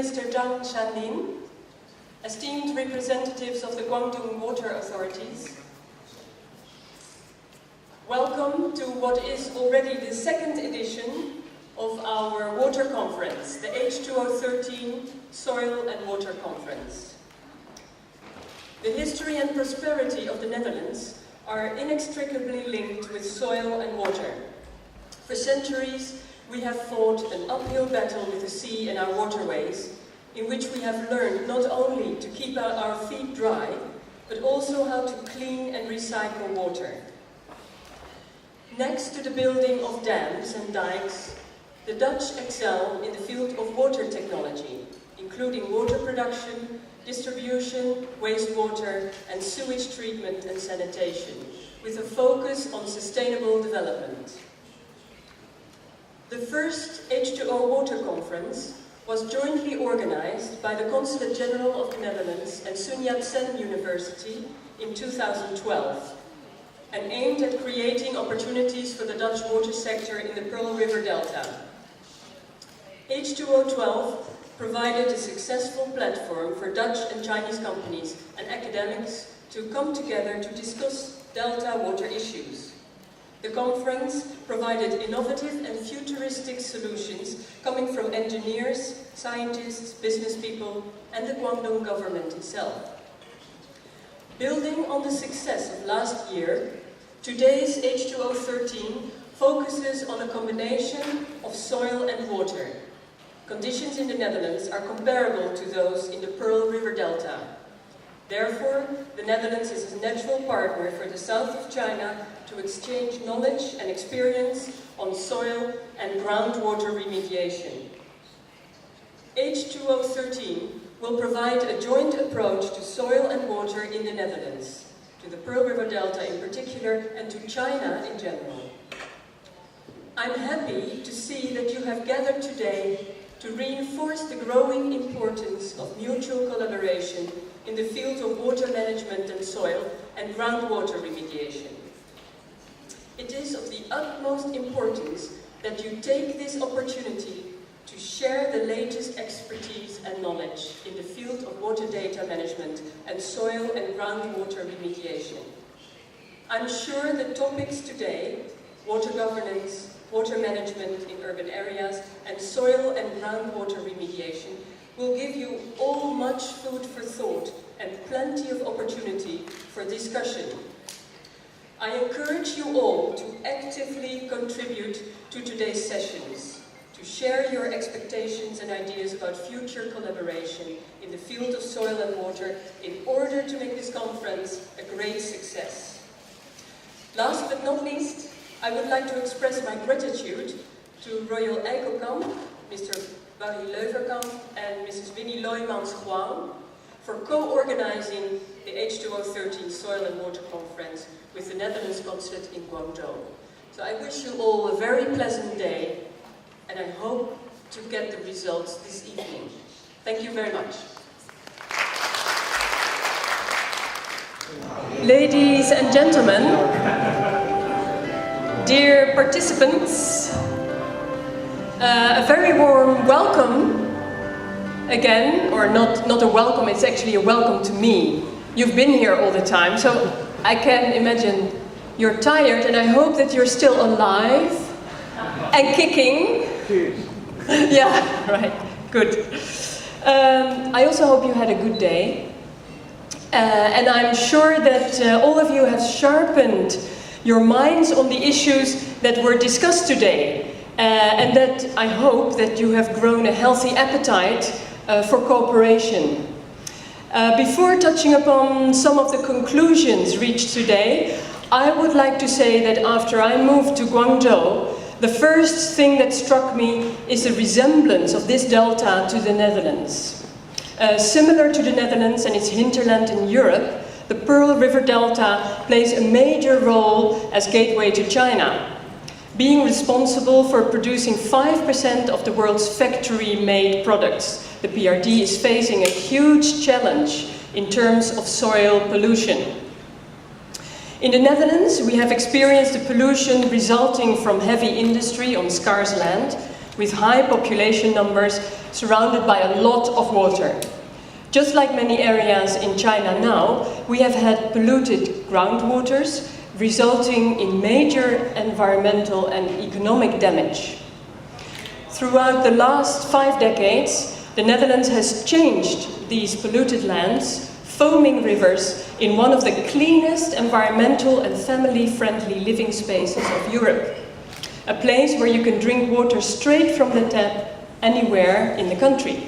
Minister Zhang Shanlin, esteemed representatives of the Guangdong water authorities, welcome to what is already the second edition of our water conference, the H2o13 Soil and Water Conference. The history and prosperity of the Netherlands are inextricably linked with soil and water. For centuries, we have fought an uphill battle with the sea and our waterways, in which we have learned not only to keep our feet dry, but also how to clean and recycle water. Next to the building of dams and dikes, the Dutch excel in the field of water technology, including water production, distribution, wastewater, and sewage treatment and sanitation, with a focus on sustainable development. The first H2o Water Conference was jointly organized by the Consul-General of the Netherlands and Sun Yat-sen University in 2012, and aimed at creating opportunities for the Dutch water sector in the Pearl River Delta. H2o12 provided a successful platform for Dutch and Chinese companies and academics to come together to discuss Delta water issues. The conference provided innovative and futuristic solutions coming from engineers, scientists, business people, and the Guangdong government itself. Building on the success of last year, today's H2o13 focuses on a combination of soil and water. Conditions in the Netherlands are comparable to those in the Pearl River Delta. Therefore, the Netherlands is a natural partner for the south of China to exchange knowledge and experience on soil and groundwater remediation. H2o13 will provide a joint approach to soil and water in the Netherlands, to the Pearl River Delta in particular, and to China in general. I'm happy to see that you have gathered today to reinforce the growing importance of mutual collaboration in the field of water management and soil and groundwater remediation. It is of the utmost importance that you take this opportunity to share the latest expertise and knowledge in the field of water data management and soil and groundwater remediation. I'm sure the topics today, water governance, water management in urban areas, and soil and groundwater remediation, will give you all much food for thought and plenty of opportunity for discussion. I encourage you all to actively contribute to today's sessions, to share your expectations and ideas about future collaboration in the field of soil and water in order to make this conference a great success. Last but not least, I would like to express my gratitude to Royal Eikelkamp, Mr. Barry Leuverkamp and Mrs. Winnie Loijmans-Huang for co-organizing the H2o13 Soil and Water Conference with the Netherlands Consulate in Guangzhou. So I wish you all a very pleasant day, and I hope to get the results this evening. Thank you very much. Ladies and gentlemen, dear participants, a very warm welcome again, or not a welcome, it's actually a welcome to me. You've been here all the time, so I can imagine you're tired, and I hope that you're still alive and kicking. Yeah, right, good. I also hope you had a good day, and I'm sure that all of you have sharpened your minds on the issues that were discussed today, and that I hope that you have grown a healthy appetite for cooperation. Before touching upon some of the conclusions reached today, I would like to say that after I moved to Guangzhou, the first thing that struck me is the resemblance of this delta to the Netherlands. Similar to the Netherlands and its hinterland in Europe, the Pearl River Delta plays a major role as gateway to China, being responsible for producing 5% of the world's factory-made products. The PRD is facing a huge challenge in terms of soil pollution. In the Netherlands, we have experienced the pollution resulting from heavy industry on scarce land, with high population numbers surrounded by a lot of water. Just like many areas in China now, we have had polluted groundwaters, resulting in major environmental and economic damage. Throughout the last 5 decades, the Netherlands has changed these polluted lands, foaming rivers, in one of the cleanest environmental and family-friendly living spaces of Europe. A place where you can drink water straight from the tap anywhere in the country.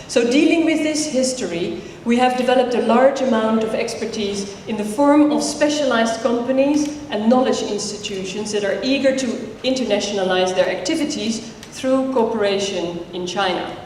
So dealing with this history, we have developed a large amount of expertise in the form of specialized companies and knowledge institutions that are eager to internationalize their activities through cooperation in China.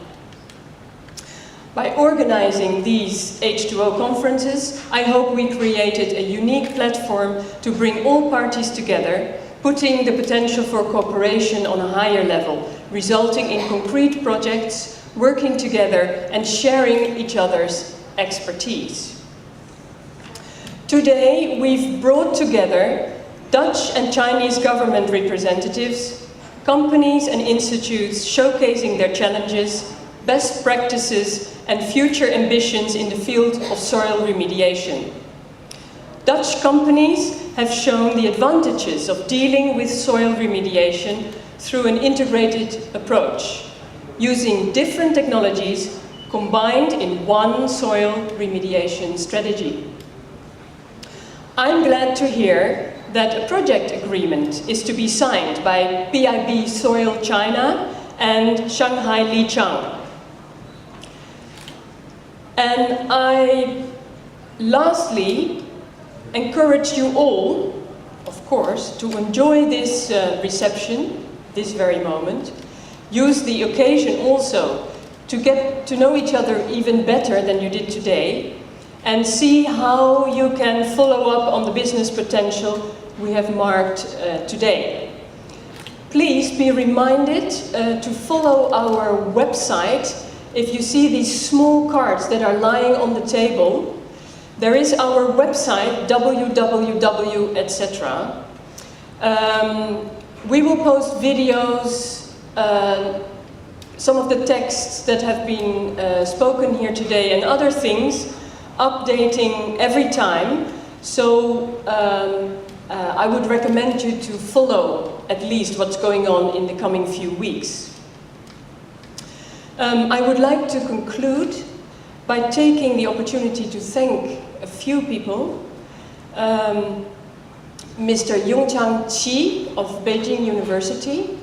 By organizing these H2O conferences, I hope we created a unique platform to bring all parties together, putting the potential for cooperation on a higher level, resulting in concrete projects, working together and sharing each other's expertise. Today, we've brought together Dutch and Chinese government representatives, companies and institutes showcasing their challenges, best practices and future ambitions in the field of soil remediation. Dutch companies have shown the advantages of dealing with soil remediation through an integrated approach, using different technologies combined in one soil remediation strategy. I'm glad to hear that a project agreement is to be signed by PIB Soil China and Shanghai Lijiang. And I lastly encourage you all, of course, to enjoy this reception, this very moment. Use the occasion also to get to know each other even better than you did today, and see how you can follow up on the business potential we have marked today. Please be reminded to follow our website. If you see these small cards that are lying on the table, there is our website, www, etc. We will post videos, some of the texts that have been spoken here today and other things, updating every time. So I would recommend you to follow at least what's going on in the coming few weeks. I would like to conclude by taking the opportunity to thank a few people. Mr. Yongchang Qi of Beijing University,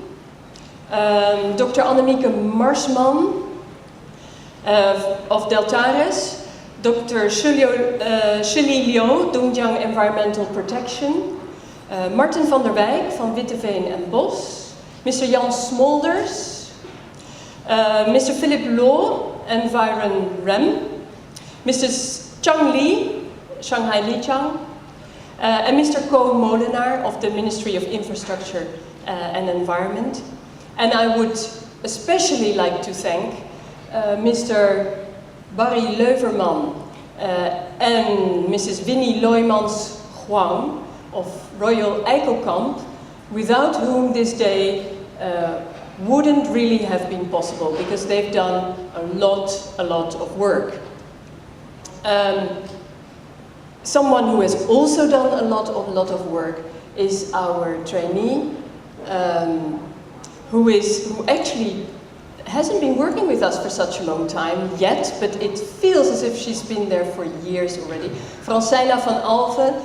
Dr. Annemieke Marsman of Deltares, Dr. Shili Liu, Dongjiang Environmental Protection, Martin van der Wijk van Witteveen en Bos, Mr. Jan Smolders, Mr. Philip Law, Environ Rem, Mrs. Chang Li, Shanghai Lijiang, and Mr. Ko Molenaar of the Ministry of Infrastructure and Environment. And I would especially like to thank Mr. Barry Leuverman and Mrs. Winnie Loymans Huang of Royal Eikelkamp, without whom this day wouldn't really have been possible, because they've done a lot of work. Someone who has also done a lot of work is our trainee, who actually hasn't been working with us for such a long time yet, but it feels as if she's been there for years already. Francina van Alphen,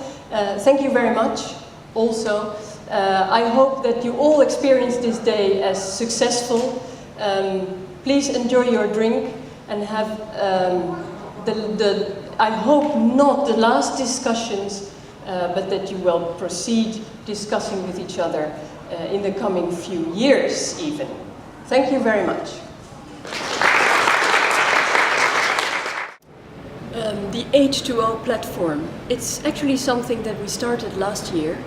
thank you very much also. I hope that you all experience this day as successful. Please enjoy your drink and have I hope not the last discussions, but that you will proceed discussing with each other in the coming few years even. Thank you very much. The H2O platform, it's actually something that we started last year.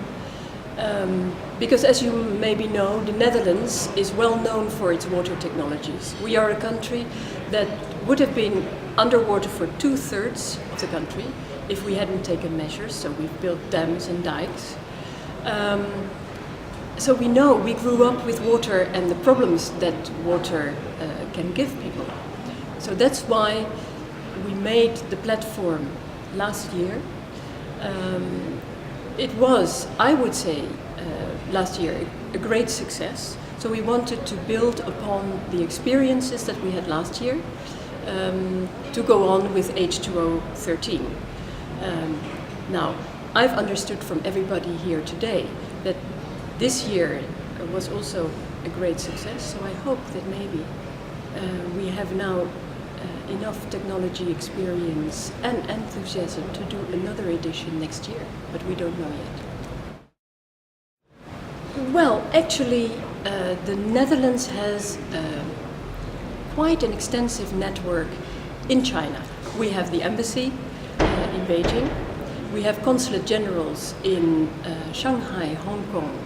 Because as you maybe know, the Netherlands is well known for its water technologies. We are a country that would have been underwater for 2/3 of the country if we hadn't taken measures, so we've built dams and dikes. So we know, we grew up with water and the problems that water can give people. So that's why we made the platform last year. It was, I would say, last year a great success. So we wanted to build upon the experiences that we had last year to go on with H2o13. Now, I've understood from everybody here today that this year was also a great success, so I hope that maybe we have now enough technology experience and enthusiasm to do another edition next year, but we don't know yet. Well, actually, the Netherlands has quite an extensive network in China. We have the embassy in Beijing. We have consulate-generals in Shanghai, Hong Kong,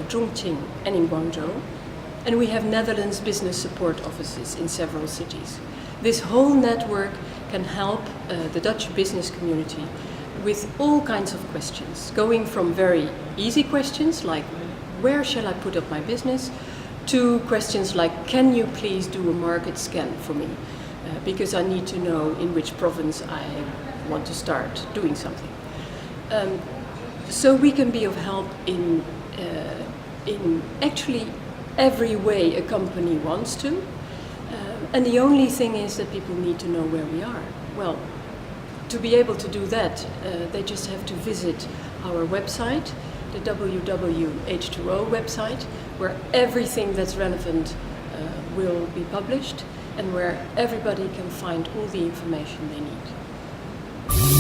Chongqing and in Guangzhou. And we have Netherlands business support offices in several cities. This whole network can help the Dutch business community with all kinds of questions, going from very easy questions like, where shall I put up my business, to questions like, can you please do a market scan for me? Because I need to know in which province I want to start doing something. So we can be of help in actually every way a company wants to. And the only thing is that people need to know where we are. Well, to be able to do that, they just have to visit our website, the H2o website, where everything that's relevant will be published and where everybody can find all the information they need.